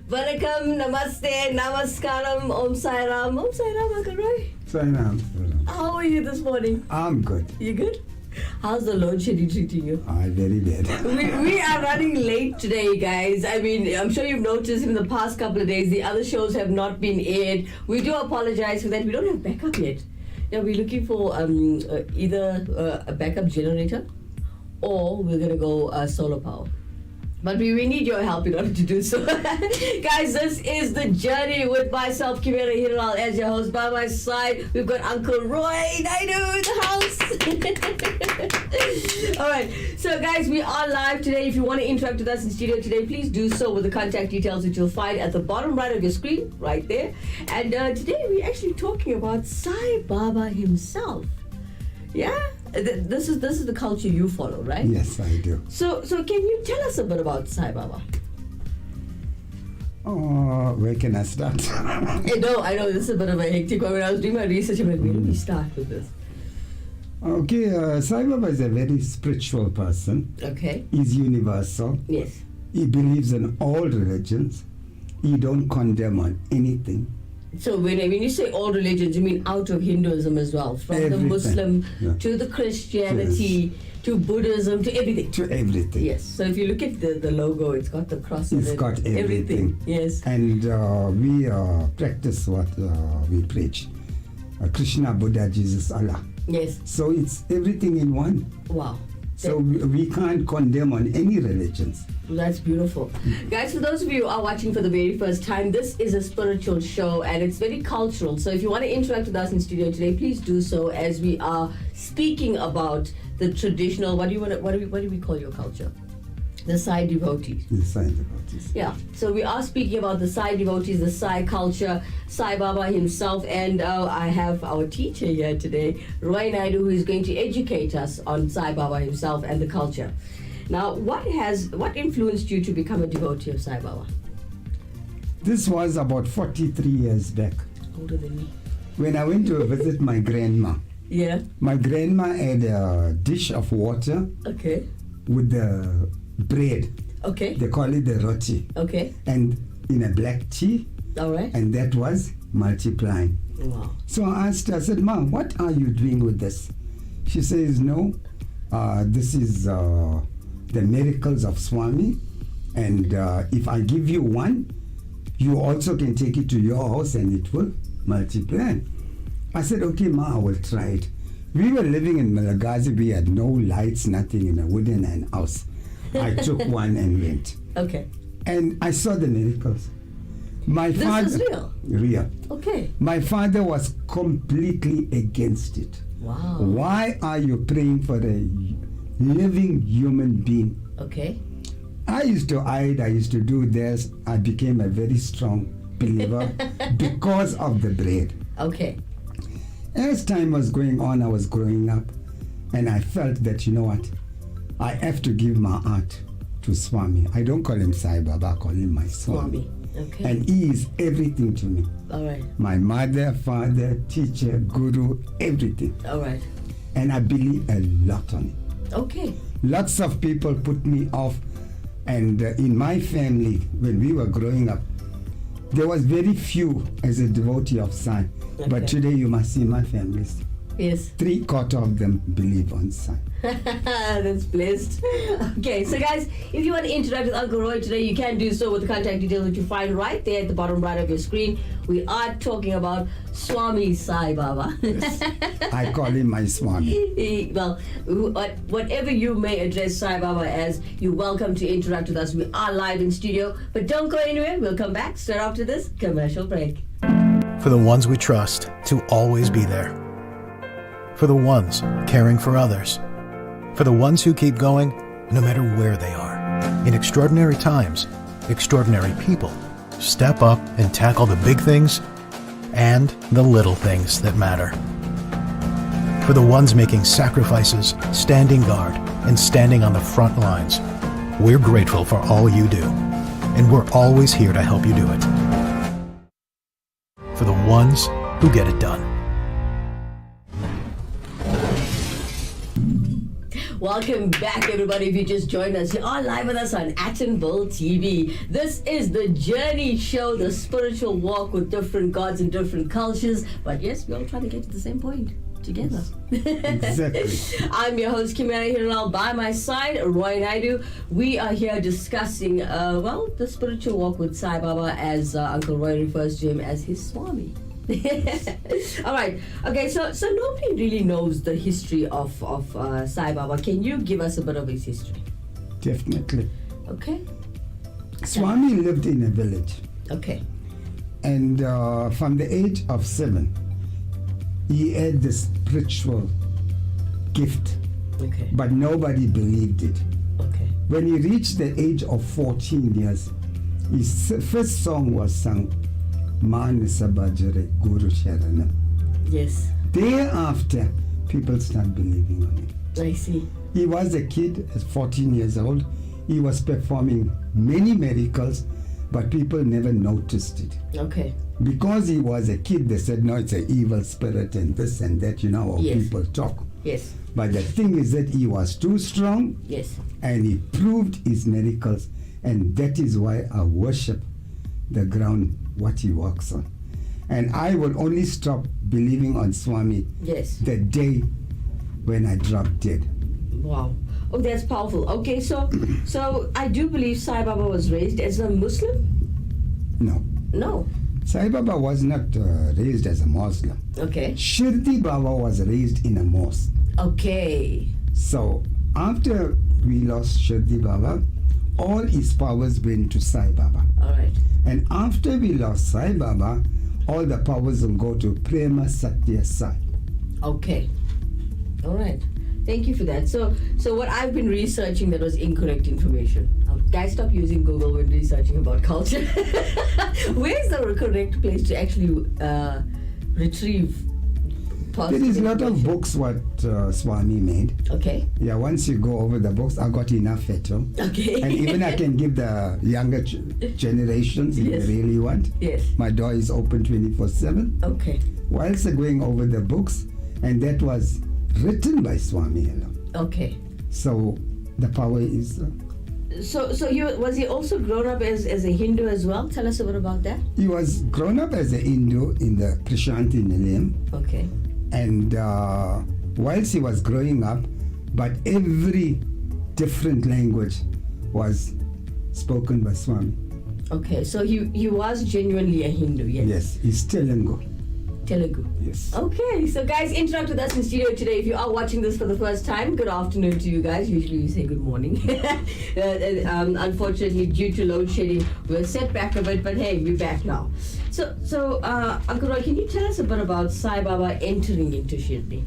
Vanakkam, namaste, namaskaram, Om Sai Ram, Uncle Roy. Sai Ram. How are you this morning? I'm good. You good? How's the load shedding treating you? Very bad. we are running late today, guys. I mean, I'm sure you've noticed in the past couple of days, the other shows have not been aired. We do apologize for that. We don't have backup yet. Yeah, we're looking for either a backup generator or we're going to go solar power. But we need your help in order to do so. Guys, this is The Journey with myself, Kimera, Heeralal, as your host. By my side, we've got Uncle Roy, Naidoo in the house. All right. So, guys, we are live today. If you want to interact with us in studio today, please do so with the contact details which you'll find at the bottom right of your screen, right there. And today we're actually talking about Sai Baba himself. Yeah? This is the culture you follow, right? Yes, I do. So can you tell us a bit about Sai Baba? Where can I start? No, I know this is a bit of a hectic one. When I was doing my research, I'm like, where do we start with this? Okay, Sai Baba is a very spiritual person. Okay. He's universal. Yes. He believes in all religions. He don't condemn on anything. So when you say all religions, you mean out of Hinduism as well? From Everything. the Muslim to the Yes. Christianity to Buddhism to everything? To everything. Yes. So if you look at the logo, it's got the cross on it. It's got everything. Yes. And we practice what we preach. Krishna, Buddha, Jesus, Allah. Yes. So it's everything in one. Wow. So we can't condemn on any religions. That's beautiful. Guys, for those of you who are watching for the very first time, this is a spiritual show and it's very cultural. So if you want to interact with us in studio today, please do so as we are speaking about the traditional, what do we call your culture? The Sai devotees. The Sai devotees. Yeah. So we are speaking about the Sai devotees, the Sai culture, Sai Baba himself, and I have our teacher here today, Roy Naidoo, who is going to educate us on Sai Baba himself and the culture. Now, what influenced you to become a devotee of Sai Baba? This was about 43 years back. Older than me. When I went to visit my grandma. Yeah. My grandma had a dish of water. Okay. With the bread. Okay. They call it the roti. Okay. And in a black tea. All right. And that was multiplying. Wow. So I asked her, I said, Mom, what are you doing with this? She says, no, this is the miracles of Swami. And if I give you one, you also can take it to your house and it will multiply. I said, okay, Ma, I will try it. We were living in Malagasy. We had no lights, nothing, in a wooden house. I took one and went. Okay. And I saw the miracles. My father, this is real? Real. Okay. My father was completely against it. Wow. Why are you praying for a living human being? Okay. I used to hide, I used to do this. I became a very strong believer because of the bread. Okay. As time was going on, I was growing up, and I felt that, you know what, I have to give my heart to Swami. I don't call him Sai Baba, I call him my Swami. Okay. And he is everything to me. All right. My mother, father, teacher, guru, everything. All right. And I believe a lot on it. Okay. Lots of people put me off. And in my family, when we were growing up, there was very few as a devotee of Sai. Okay. But today you must see my family. Yes. 3/4 of them believe on Sai. That's blessed. Okay, so guys, if you want to interact with Uncle Roy today, you can do so with the contact details that you find right there at the bottom right of your screen. We are talking about Swami Sai Baba. Yes. I call him my Swami. Well, whatever you may address Sai Baba as, you're welcome to interact with us. We are live in studio, but don't go anywhere. We'll come back straight after this commercial break. For the ones we trust to always be there. For the ones caring for others. For the ones who keep going no matter where they are. In extraordinary times, extraordinary people step up and tackle the big things and the little things that matter. For the ones making sacrifices, standing guard, and standing on the front lines, we're grateful for all you do, and we're always here to help you do it. For the ones who get it done. Welcome back, everybody. If you just joined us, you are live with us on Attenville TV. This is the Journey Show, the spiritual walk with different gods and different cultures. But yes, we all try to get to the same point together. Exactly. I'm your host, Kimera Heeralal. By my side, Roy Naidoo. We are here discussing, the spiritual walk with Sai Baba, as Uncle Roy refers to him as his Swami. All right. Okay. So nobody really knows the history of Sai Baba. Can you give us a bit of his history? Definitely. Okay. Swami lived in a village. Okay. And from the age of 7, he had the spiritual gift. Okay. But nobody believed it. Okay. When he reached the age of 14 years, his first song was sung, Manasa Bhajare Guru Sharanam. Yes. Thereafter, people start believing on him. I see. He was a kid at 14 years old. He was performing many miracles, but people never noticed it. Okay. Because he was a kid, they said, no, it's an evil spirit and this and that, how Yes. people talk. Yes. But the thing is that he was too strong. Yes. And he proved his miracles. And that is why I worship the ground what he walks on. And I will only stop believing on Swami Yes. the day when I drop dead. Wow. Oh, that's powerful. Okay, so I do believe Sai Baba was raised as a Muslim? No. No. Sai Baba was not raised as a Muslim. Okay. Shirdi Baba was raised in a mosque. Okay. So after we lost Shirdi Baba, all his powers went to Sai Baba. All right. And after we lost Sai Baba, all the powers will go to Prema Satya Sai. Okay. All right. Thank you for that. So what I've been researching that was incorrect information. Guys, stop using Google when researching about culture. Where's the correct place to actually retrieve positive There is a lot of information? books what Swami made. Okay. Yeah, once you go over the books, I got enough at home. Okay. And even I can give the younger generations if Yes. they really want. Yes. My door is open 24/7. Okay. Whilst going over the books, and that was written by Swami alone. Okay. So the power is... So was he also grown up as a Hindu as well? Tell us a bit about that. he was grown up as a Hindu in the Prashanti Nilayam. Okay. And whilst he was growing up, but every different language was spoken by Swami. Okay. So he was genuinely a Hindu, yes? Yes, he's Telugu. Telugu. Yes. Okay, so guys, interact with us in studio today. If you are watching this for the first time, good afternoon to you guys. Usually we say good morning. Unfortunately, due to load shedding, we're set back a bit, but hey, we're back now. So Uncle Roy, can you tell us a bit about Sai Baba entering into Shirdi?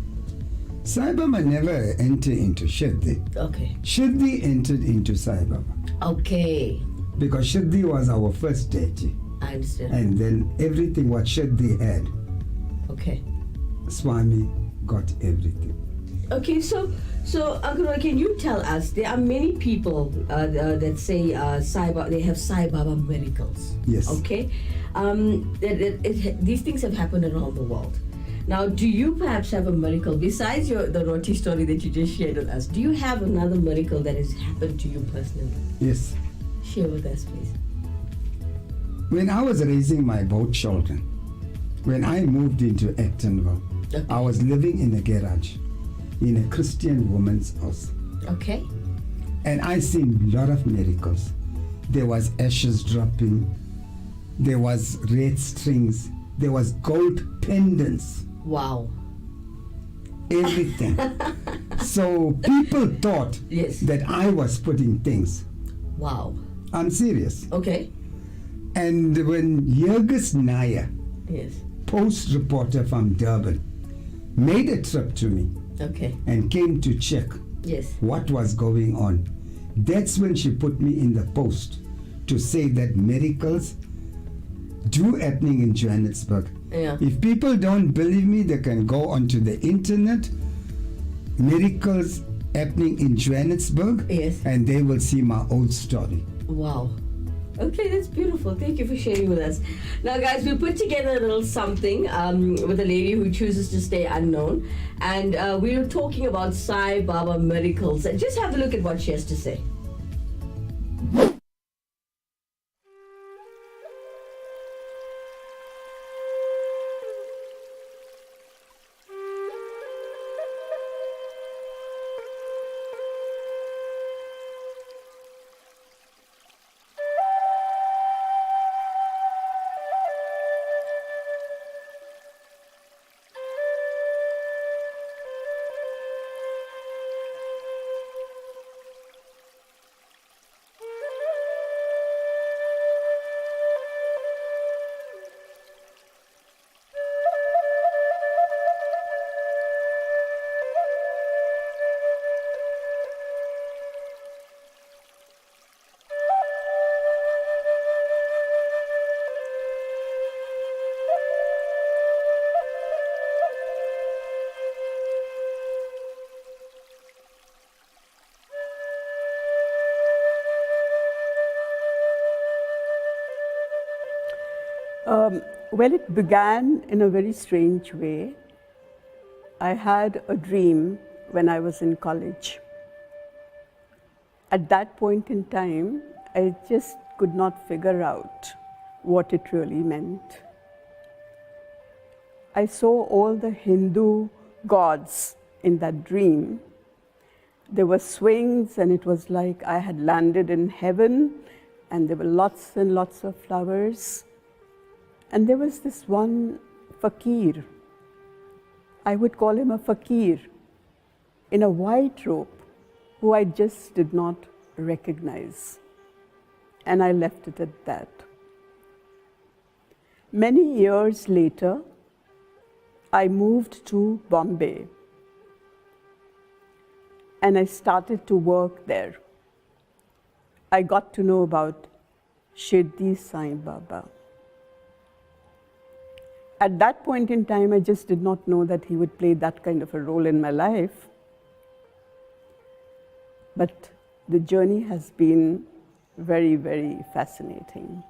Sai Baba never entered into Shirdi. Okay. Shirdi entered into Sai Baba. Okay. Because Shirdi was our first deity. I understand. And then everything what Shirdi had, Okay. Swami got everything. Okay, so So, Uncle Roy, can you tell us, there are many people that say they have Sai Baba miracles. Yes. Okay? These things have happened around the world. Now, do you perhaps have a miracle, besides the roti story that you just shared with us, do you have another miracle that has happened to you personally? Yes. Share with us, please. When I was raising my both children, when I moved into Actonville, Okay. I was living in a garage in a Christian woman's house. Okay. And I seen a lot of miracles. There was ashes dropping, there was red strings, there was gold pendants, Wow. everything. So people thought Yes. that I was putting things. Wow. I'm serious. Okay. And when Jurgis Nair, Yes. post reporter from Durban, made a trip to me Okay. and came to check Yes. what was going on, that's when she put me in the post to say that miracles do happening in Johannesburg. Yeah. If people don't believe me, they can go onto the internet, miracles happening in Johannesburg, Yes. and they will see my old story. Wow. Okay, that's beautiful. Thank you for sharing with us. Now, guys, we put together a little something with a lady who chooses to stay unknown. And we were talking about Sai Baba miracles. And just have a look at what she has to say. Well, it began in a very strange way. I had a dream when I was in college. At that point in time, I just could not figure out what it really meant. I saw all the Hindu gods in that dream. There were swings, and it was like I had landed in heaven, and there were lots and lots of flowers. And there was this one fakir. I would call him a fakir in a white robe who I just did not recognize. And I left it at that. Many years later, I moved to Bombay and I started to work there. I got to know about Shirdi Sai Baba. At that point in time, I just did not know that he would play that kind of a role in my life. But the journey has been very, very fascinating.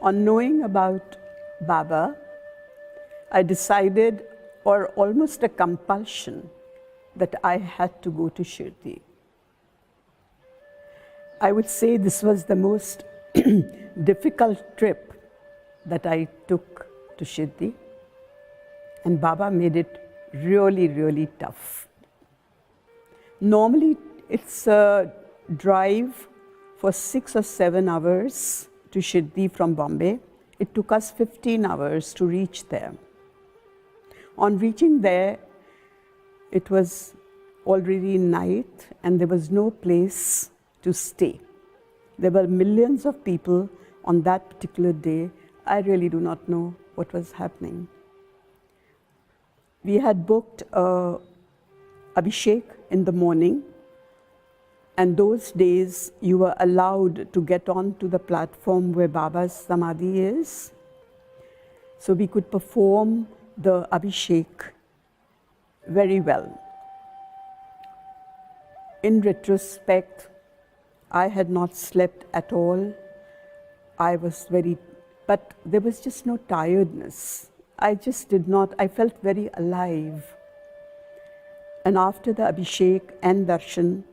On knowing about Baba, I decided, or almost a compulsion, that I had to go to Shirdi. I would say this was the most difficult trip that I took to Shirdi, and Baba made it really, really tough. Normally, it's a drive for 6 or 7 hours to Shirdi from Bombay. It took us 15 hours to reach there. On reaching there, it was already night and there was no place to stay. There were millions of people on that particular day. I really do not know what was happening. We had booked Abhishek in the morning, and those days you were allowed to get onto the platform where Baba's Samadhi is. So we could perform the Abhishek very well. In retrospect, I had not slept at all. But there was just no tiredness. I felt very alive. And after the Abhishek and Darshan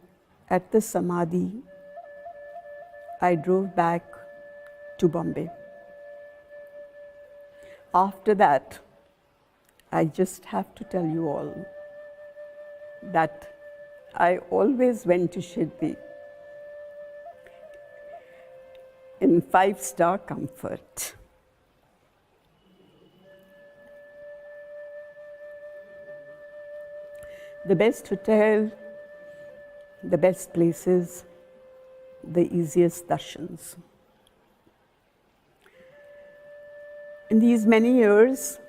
at the Samadhi, I drove back to Bombay. After that, I just have to tell you all that I always went to Shirdi in 5-star comfort. The best hotel, the best places, the easiest darshans. In these many years,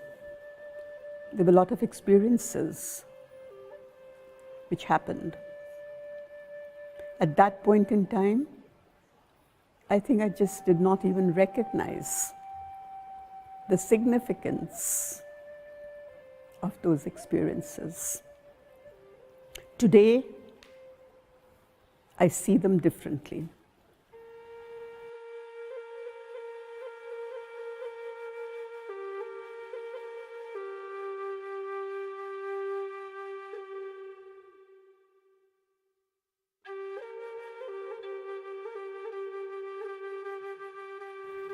there were a lot of experiences which happened. At that point in time, I think I just did not even recognize the significance of those experiences. Today, I see them differently.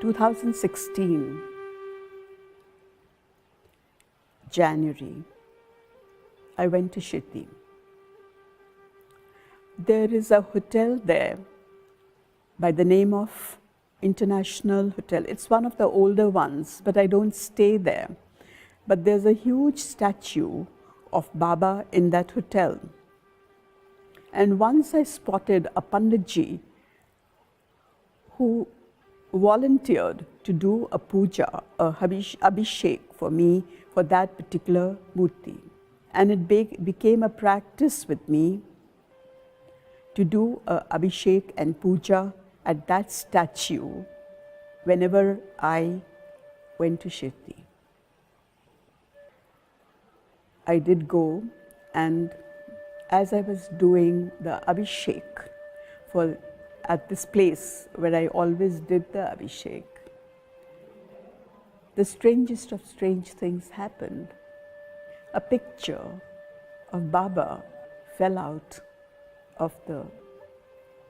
In 2016, January, I went to Shirdi. There is a hotel there by the name of International Hotel. It's one of the older ones, but I don't stay there. But there's a huge statue of Baba in that hotel. And once I spotted a Panditji who volunteered to do a puja, a abhishek for me for that particular murti. And it became a practice with me to do a abhishek and puja at that statue whenever I went to Shirdi. I did go, and as I was doing the abhishek at this place where I always did the abhishek, the strangest of strange things happened. A picture of Baba fell out of the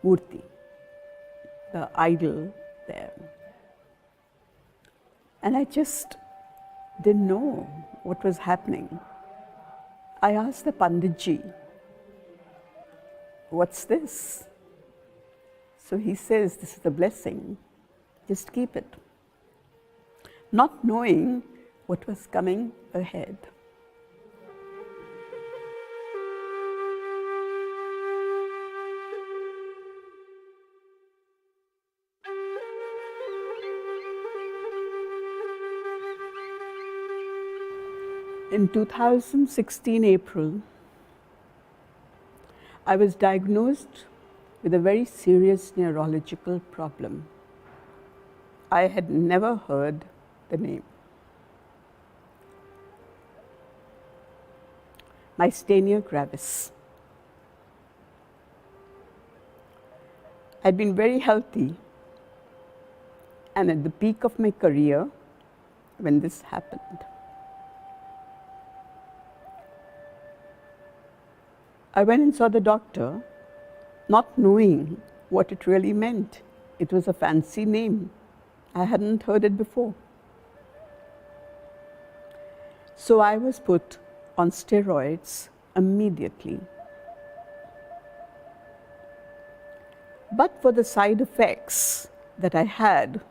murti, the idol there. And I just didn't know what was happening. I asked the Panditji, "What's this?" So he says, "This is the blessing, just keep it." Not knowing what was coming ahead. In 2016 April, I was diagnosed with a very serious neurological problem. I had never heard the name. Myasthenia gravis. I'd been very healthy, and at the peak of my career when this happened. I went and saw the doctor, not knowing what it really meant. It was a fancy name. I hadn't heard it before. So I was put on steroids immediately. But for the side effects that I had,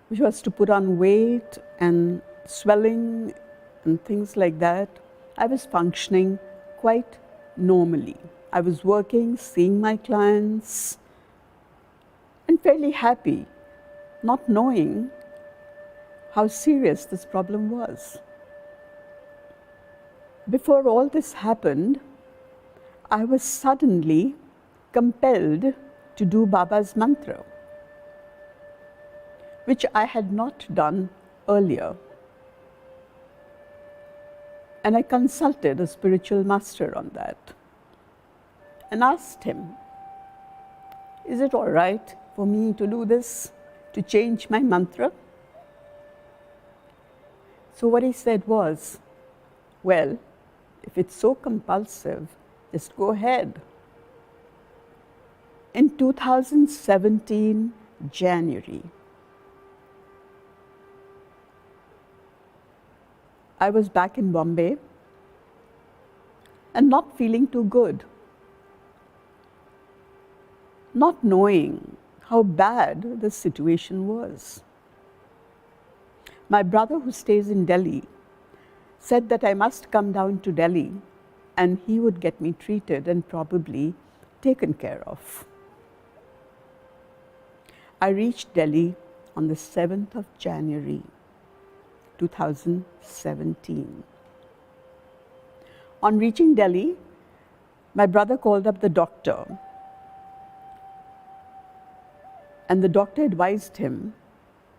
which was to put on weight and swelling and things like that, I was functioning quite normally. I was working, seeing my clients, and fairly happy, not knowing how serious this problem was. Before all this happened, I was suddenly compelled to do Baba's mantra, which I had not done earlier. And I consulted a spiritual master on that and asked him, is it all right for me to do this, to change my mantra? So what he said was, well, if it's so compulsive, just go ahead. In 2017, January, I was back in Bombay and not feeling too good, not knowing how bad the situation was. My brother, who stays in Delhi, said that I must come down to Delhi and he would get me treated and probably taken care of. I reached Delhi on the 7th of January, 2017. On reaching Delhi, my brother called up the doctor, and the doctor advised him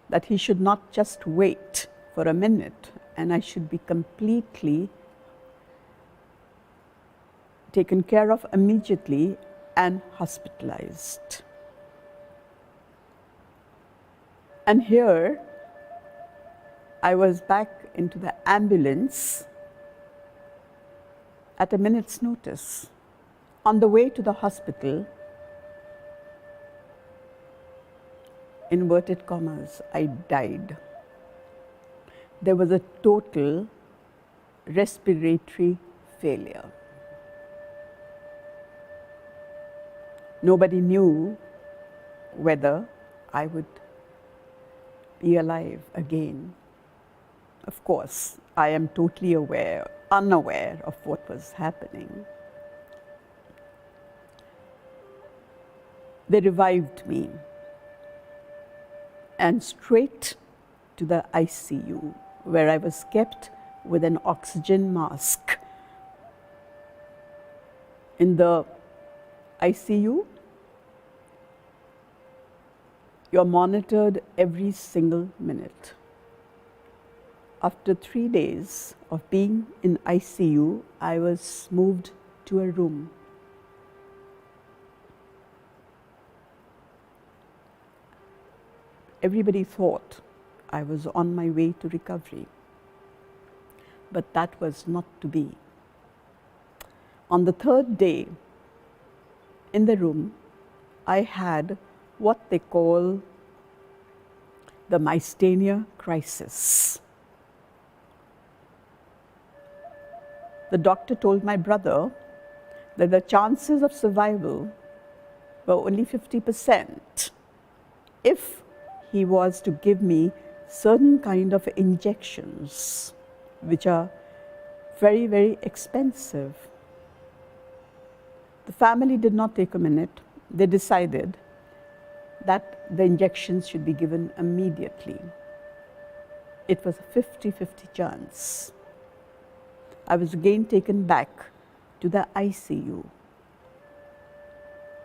that he should not just wait for a minute and I should be completely taken care of immediately and hospitalized. And here I was back into the ambulance at a minute's notice. On the way to the hospital, inverted commas, I died. There was a total respiratory failure. Nobody knew whether I would be alive again. Of course, I am totally unaware of what was happening. They revived me and straight to the ICU, where I was kept with an oxygen mask. In the ICU, you're monitored every single minute. After 3 days of being in ICU, I was moved to a room. Everybody thought I was on my way to recovery, but that was not to be. On the 3rd day in the room, I had what they call the myasthenia crisis. The doctor told my brother that the chances of survival were only 50% if he was to give me certain kind of injections, which are very, very expensive. The family did not take a minute. They decided that the injections should be given immediately. It was a 50-50 chance. I was again taken back to the ICU.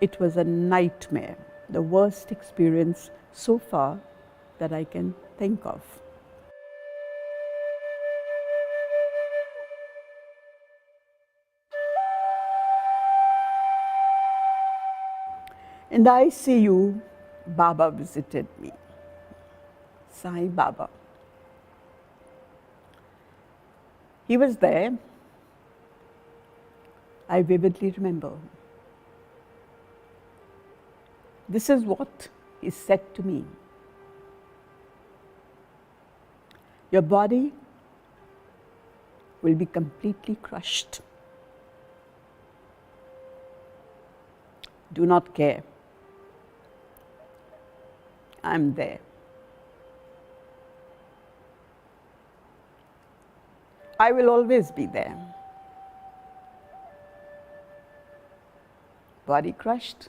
It was a nightmare, the worst experience so far that I can think of. In the ICU, Baba visited me, Sai Baba. He was there. I vividly remember. This is what he said to me. Your body will be completely crushed. Do not care. I'm there. I will always be there. body crushed.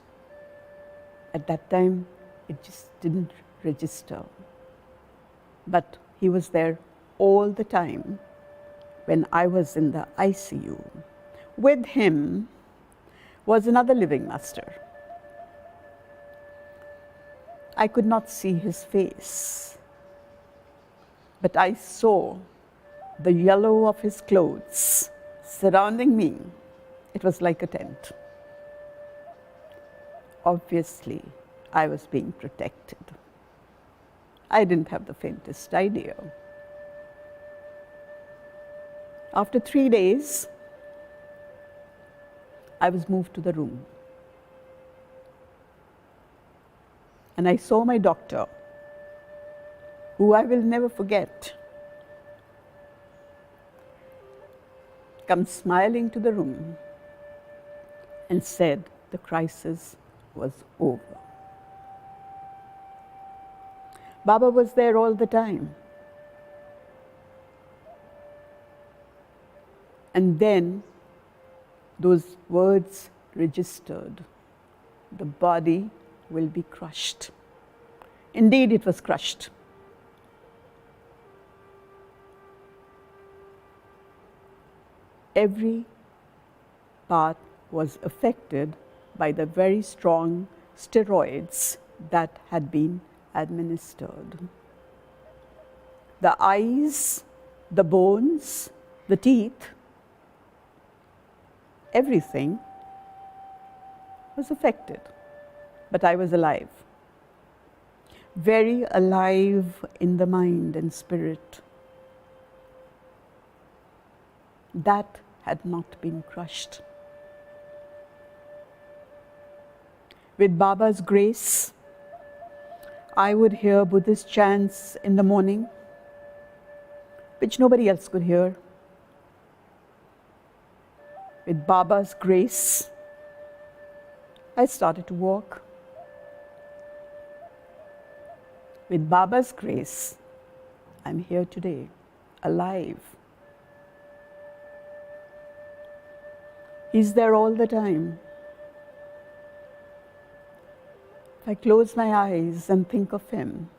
At that time, it just didn't register. But he was there all the time when I was in the ICU. With him was another living master. I could not see his face, but I saw the yellow of his clothes surrounding me. It was like a tent. Obviously, I was being protected. I didn't have the faintest idea. After 3 days, I was moved to the room. And I saw my doctor, who I will never forget, come smiling to the room and said the crisis was over. Baba was there all the time. And then those words registered. The body will be crushed. Indeed, it was crushed. Every part was affected by the very strong steroids that had been administered. The eyes, the bones, the teeth, everything was affected. But I was alive, very alive in the mind and spirit. That had not been crushed. With Baba's grace, I would hear Buddhist chants in the morning, which nobody else could hear. With Baba's grace, I started to walk. With Baba's grace, I'm here today, alive. He's there all the time. If I close my eyes and think of him,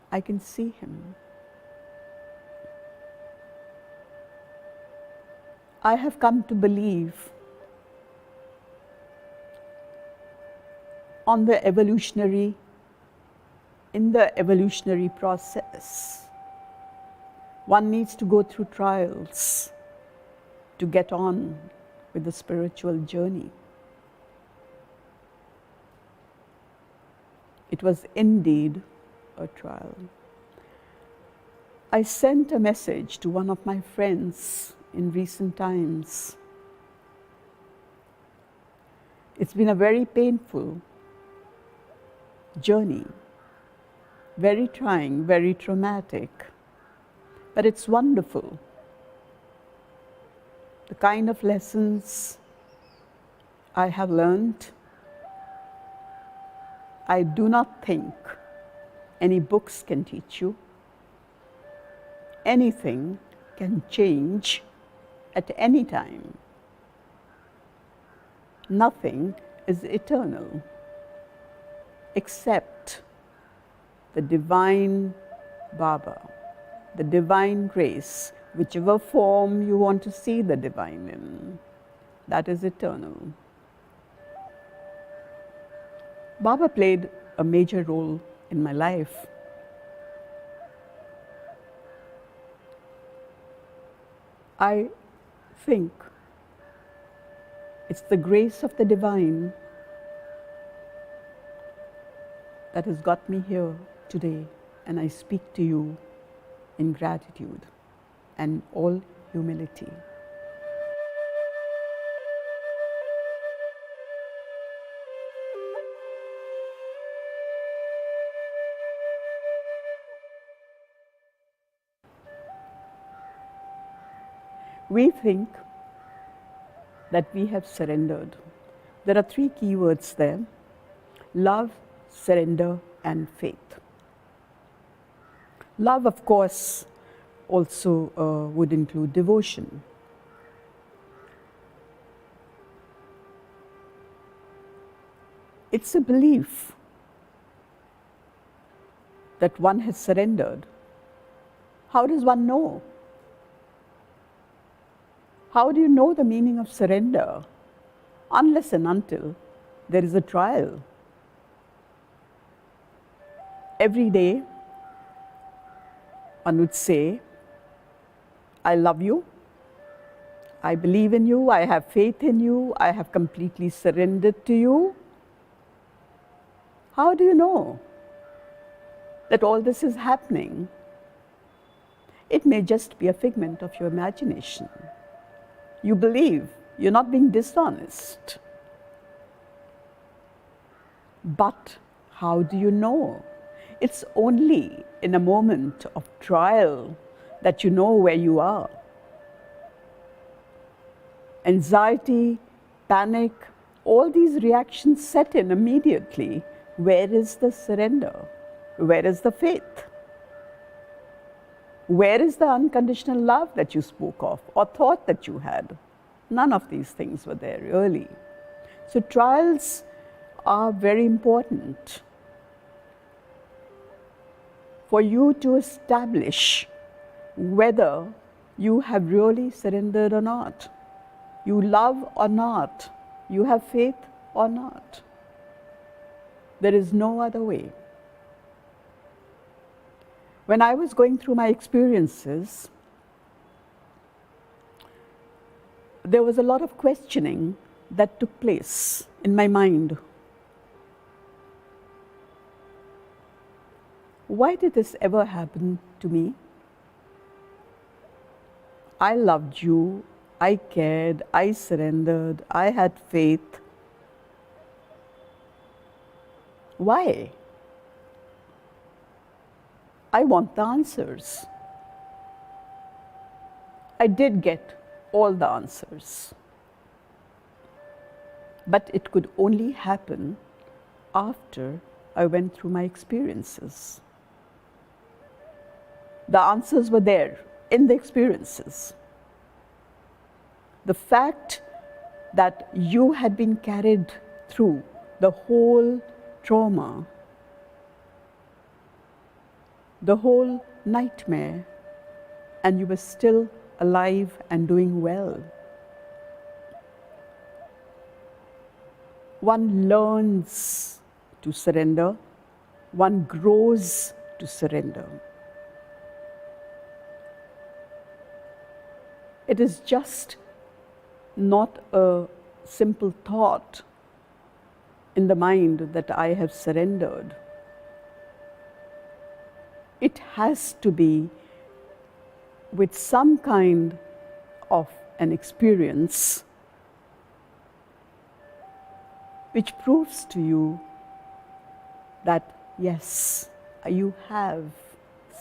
I can see him. I have come to believe in the evolutionary process. One needs to go through trials to get on with the spiritual journey. It was indeed a trial. I sent a message to one of my friends in recent times. It's been a very painful journey, very trying, very traumatic, but it's wonderful. The kind of lessons I have learned, I do not think any books can teach you. Anything can change at any time. Nothing is eternal except the divine Baba, the divine grace, whichever form you want to see the divine in, that is eternal. Baba played a major role in my life. I think it's the grace of the divine that has got me here today, and I speak to you in gratitude and all humility. We think that we have surrendered. There are 3 key words there: love, surrender, and faith. Love, of course, also would include devotion. It's a belief that one has surrendered. How does one know? How do you know the meaning of surrender? Unless and until there is a trial. Every day, one would say, I love you, I believe in you, I have faith in you, I have completely surrendered to you. How do you know that all this is happening? It may just be a figment of your imagination. You believe, you're not being dishonest. But how do you know? It's only in a moment of trial that you know where you are. Anxiety, panic, all these reactions set in immediately. Where is the surrender? Where is the faith? Where is the unconditional love that you spoke of or thought that you had? None of these things were there really. So trials are very important for you to establish whether you have really surrendered or not. You love or not. You have faith or not. There is no other way. When I was going through my experiences, there was a lot of questioning that took place in my mind. Why did this ever happen to me? I loved you, I cared, I surrendered, I had faith. Why? I want the answers. I did get all the answers. But it could only happen after I went through my experiences. The answers were there in the experiences. The fact that you had been carried through the whole trauma, the whole nightmare, and you were still alive and doing well. One learns to surrender, one grows to surrender. It is just not a simple thought in the mind that I have surrendered. It has to be with some kind of an experience which proves to you that yes, you have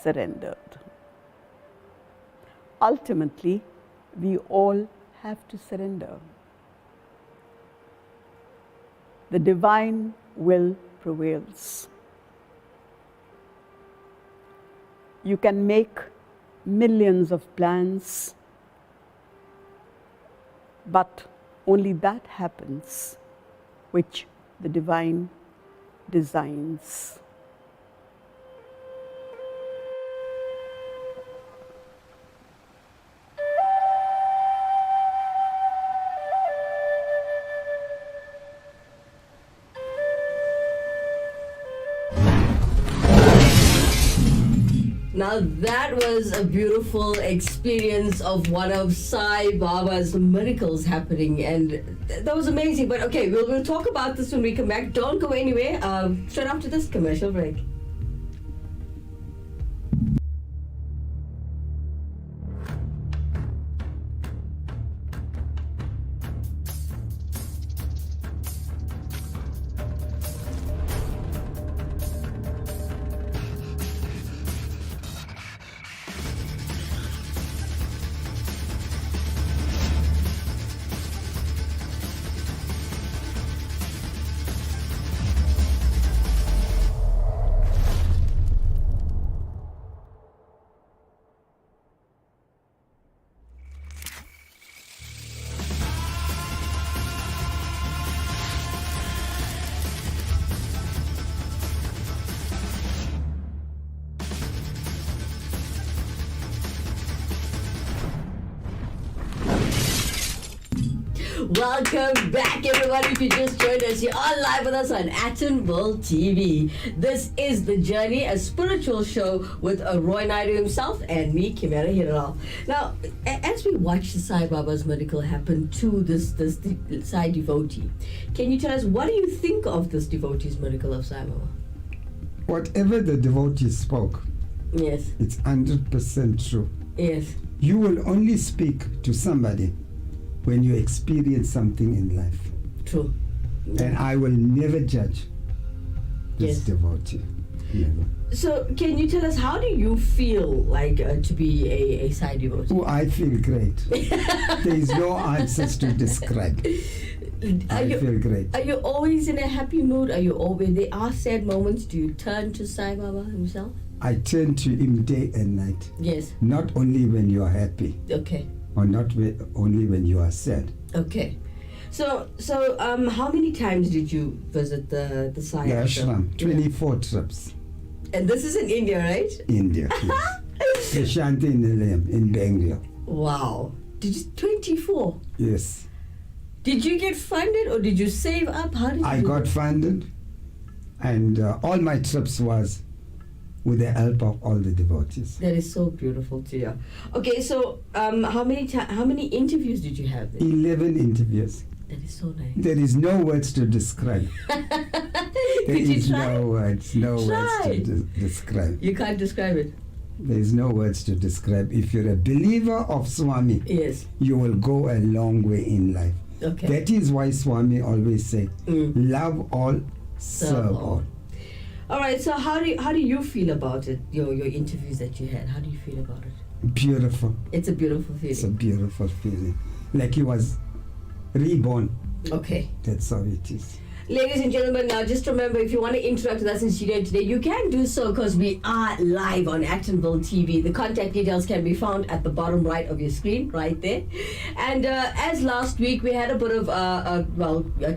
surrendered. Ultimately, we all have to surrender. The divine will prevails. You can make millions of plans, but only that happens which the divine designs. Now that was a beautiful experience of one of Sai Baba's miracles happening, and that was amazing. But okay, we'll talk about this when we come back. Don't go anywhere. Straight after this commercial break. Welcome back, everybody. If you just joined us, you're on live with us on Attenville TV. This is The Journey, a spiritual show with Roy Naidoo himself and me, Kimera Heeralal. Now, as we watch the Sai Baba's miracle happen to this Sai devotee, can you tell us, what do you think of this devotee's miracle of Sai Baba? Whatever the devotee spoke, Yes. it's 100% true. Yes. You will only speak to somebody when you experience something in life. True. And I will never judge this Yes. devotee. Never. So, can you tell us, how do you feel like to be a Sai devotee? Oh, I feel great. There is no answers to describe. I feel great. Are you always in a happy mood? Are you always, there are sad moments, do you turn to Sai Baba himself? I turn to him day and night. Yes. Not only when you are happy, Okay. or not only when you are sad. Okay. So, how many times did you visit the Sai The ashram? ashram, 24 trips. And this is in India, right? India, yes. The Shanti Nilayam in Bangalore. Wow. Did you 24? Yes. Did you get funded or did you save up? How did I you? got funded, and all my trips was with the help of all the devotees. That is so beautiful to hear. Okay, so how many interviews did you have then? 11 interviews. That is so nice. There is no words to describe. There Did you is try? no words Try. to describe. You can't describe it. There is no words to describe. If you're a believer of Swami, Yes. you will go a long way in life. Okay. That is why Swami always say, Mm. love all, serve all. All right. So how do you feel about it? Your interviews that you had. How do you feel about it? Beautiful. It's a beautiful feeling. It's a beautiful feeling. Like he was reborn. Okay. That's how it is. Ladies and gentlemen, now just remember, if you want to interact with us in studio today, you can do so because we are live on Attenville TV. The contact details can be found at the bottom right of your screen, right there. And as last week, we had a bit of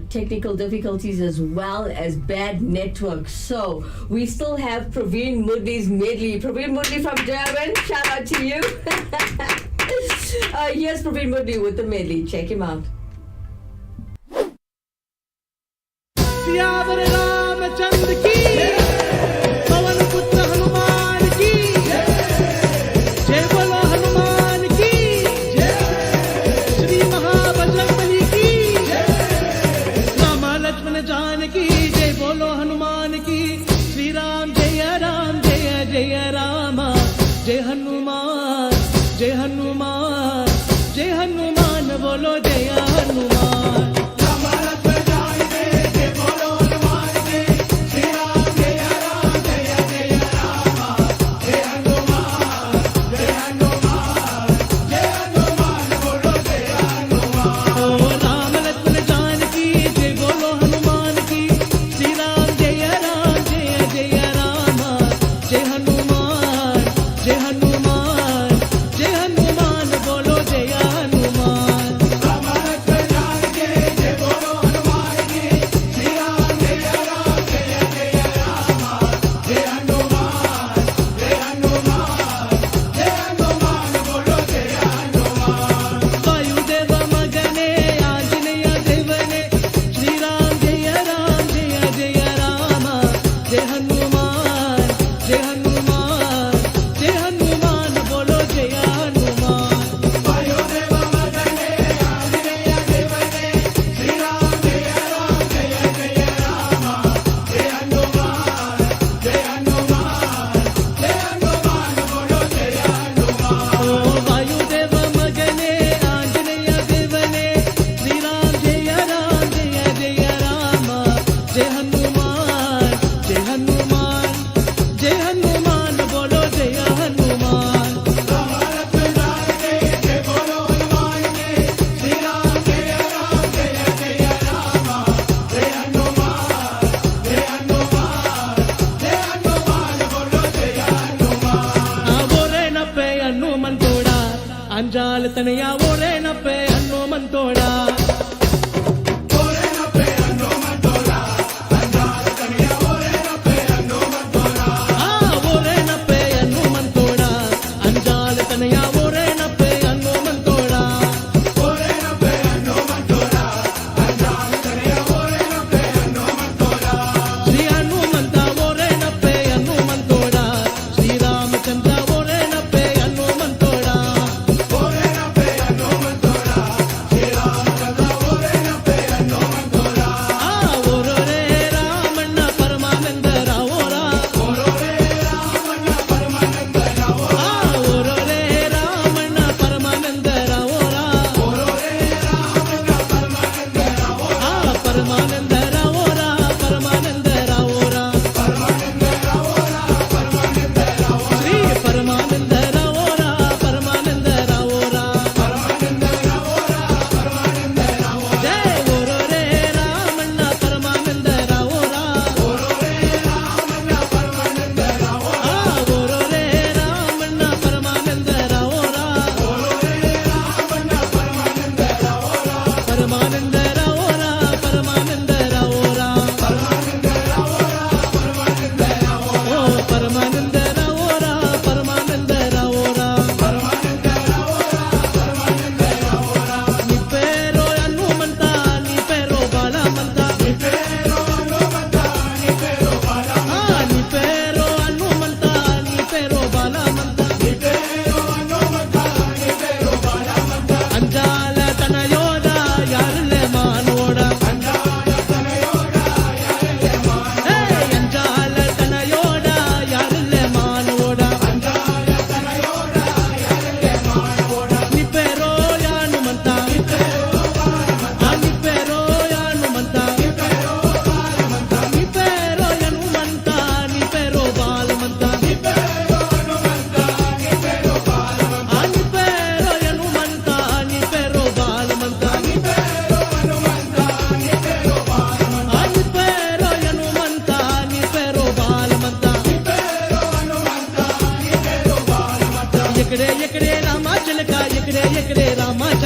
technical difficulties as well as bad network. So we still have Praveen Mudli's medley. Praveen Mudli from Durban, shout out to you. Here's Praveen Mudli with the medley. Check him out. Siyavar Ramchandra की पवन पुत्र हनुमान की जय बोलो हनुमान की श्री महाबजरंगबली की राम लक्ष्मण जानकी जय बोलो हनुमान की श्री राम जय राम जय जय राम जय हनुमान जय हनुमान जय हनुमान बोलो जय हनुमान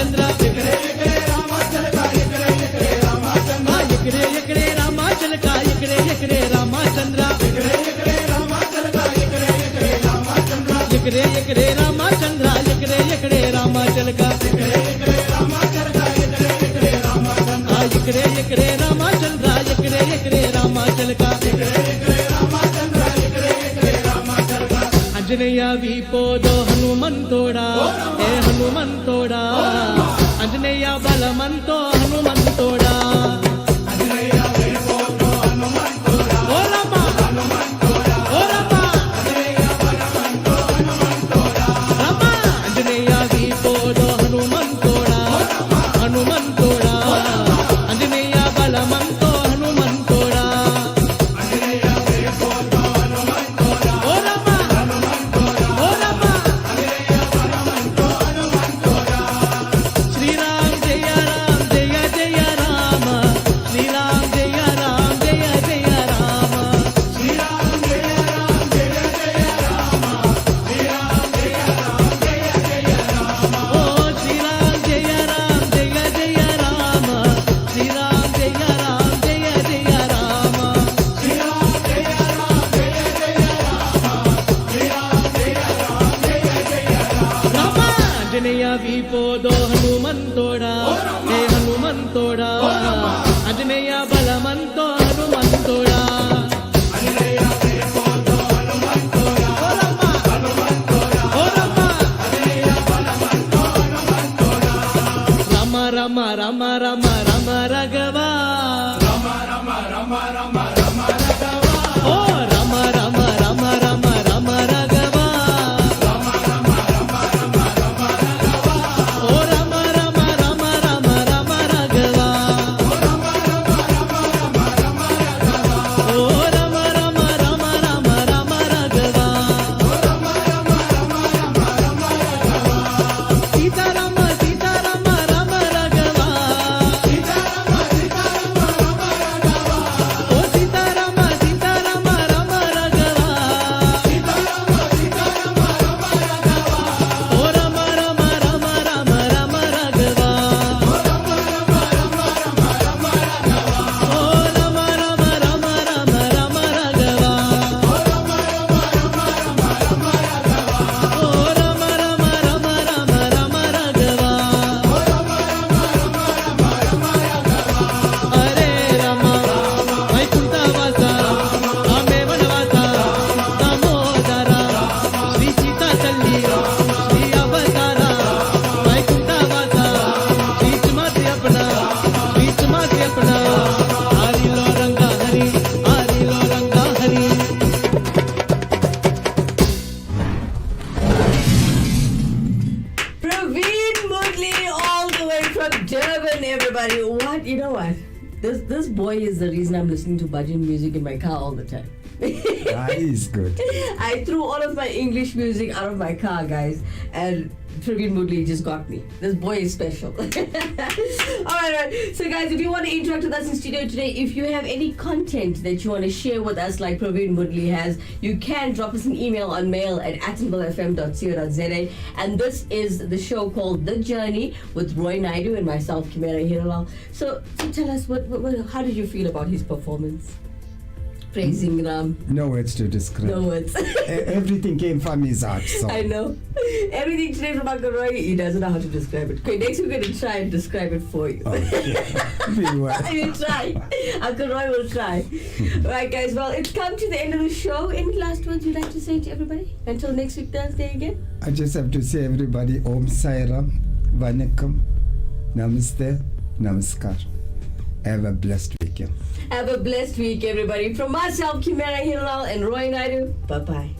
రామచంద్ర ఎక్కడే ఎక్కడే రామచలక ఎక్కడే ఎక్కడే రామచంద్ర ఎక్కడే ఎక్కడే రామచలక ఎక్కడే ఎక్కడే రామచంద్ర ఎక్కడే ఎక్కడే రామచలక ఎక్కడే ఎక్కడే రామచంద్ర ఎక్కడే ఎక్కడే రామచంద్ర ఎక్కడే ఎక్కడే రామచలక ఎక్కడే ఎక్కడే రామచలక ఎక్కడే ఎక్కడే రామచంద్ర ఎక్కడే ఎక్కడే రామచంద్ర ఎక్కడే ఎక్కడే రామచలక ఎక్కడే ఎక్కడే రామచంద్ర ఎక్కడే ఎక్కడే రామచలక అంజనేయ విపోదో హనుమంతోడా ఏ హనుమంతోడా అంజనేయ బలమంతో హనుమంతోడా అంజనేయ విపోదో హనుమంతోడా ఓ రామ హనుమంతోడా ఓ రామ అంజనేయ బలమంతో హనుమంతోడా రామ అంజనేయ విపోదో హనుమంతోడా హనుమంతోడా అంజనేయ బలమంతో హనుమంతోడా అంజనేయ విపోదో హనుమంతోడా ఓ రామ శ్రీరామ్ జయ రామ్ జయ జయ రామ శ్రీరామ్ జయ రామ్ జయ జయ రామ శ్రీరామ్ జయ రామ్ జయ జయ రామ శ్రీరామ్ జయ రామ్ జయ జయ రామ ఓ శ్రీరామ్ జయ రామ్ జయ జయ రామ శ్రీరామ్ జయ రామ్ జయ జయ రామ శ్రీరామ్ జయ రామ్ జయ జయ రామ శ్రీరామ్ జయ రామ్ జయ జయ రామ అంజనేయ విపోదో హనుమంతోడా హే హనుమంతోడా అంజనేయ బలమంతో హనుమంతోడా అంజనేయ విపోదో హనుమంతోడా ఓ రామ హనుమంతోడా ఓ రామ అంజనేయ బలమంతో హనుమంతోడా రామ రామ రామ రామ రామ రాఘవా రామ రామ రామ రామ రామ రాఘవా ఓ రామ రామ రామ రామ రామ రాఘవా ఓ రామ రామ రామ రామ రామ రాఘవా ఓ రామ రామ రామ రామ రామ రాఘవా సీతారామ సీతారామ రామ రాఘవా ఓ సీతారామ సీతారామ రామ రాఘవా ఓ రామ రామ రామ రామ రామ రాఘవా ఓ రామ రామ రామ రామ రామ రామ రాఘవా ఓ రామ రామ రామ రామ రామ రామ రాఘవా హరే రామ వైకుంఠవాస ఆమె వనవాస దామోదర శ్రీ సీతా తల్లి శ్రీ అవతార వైకుంఠవాస బీచ్ మాతి అపనా హరిలో రంగా హరి హరిలో Ranga Hari Praveen Mudli, all the way from Durban, everybody. What? You know what? This boy is the reason I'm listening to bhajan music in my car all the time. That is good. I threw all of my English music out of my car, guys, and Praveen Mudli just got me. This boy is special. Alright. So guys, if you want to interact with us in studio today, if you have any content that you want to share with us like Praveen Mudli has, you can drop us an email on mail@attenbellefm.co.za. And this is the show called The Journey with Roy Naidoo and myself, Kimera Heeralal. So tell us, how did you feel about his performance? Praising Ram. No words to describe. No words. Everything came from his heart. So. I know. Everything today from Uncle Roy, he doesn't know how to describe it. Okay, next we're going to try and describe it for you. Okay. We will. I will try. Uncle Roy will try. Right, guys. Well, it's come to the end of the show. Any last words you'd like to say to everybody? Until next week, Thursday again? I just have to say, everybody, Om Sai Ram, Vanakkam, Namaste, Namaskar. Have a blessed weekend. Have a blessed week, everybody. From myself, Kimera Heeralal and Roy Naidoo. Bye-bye.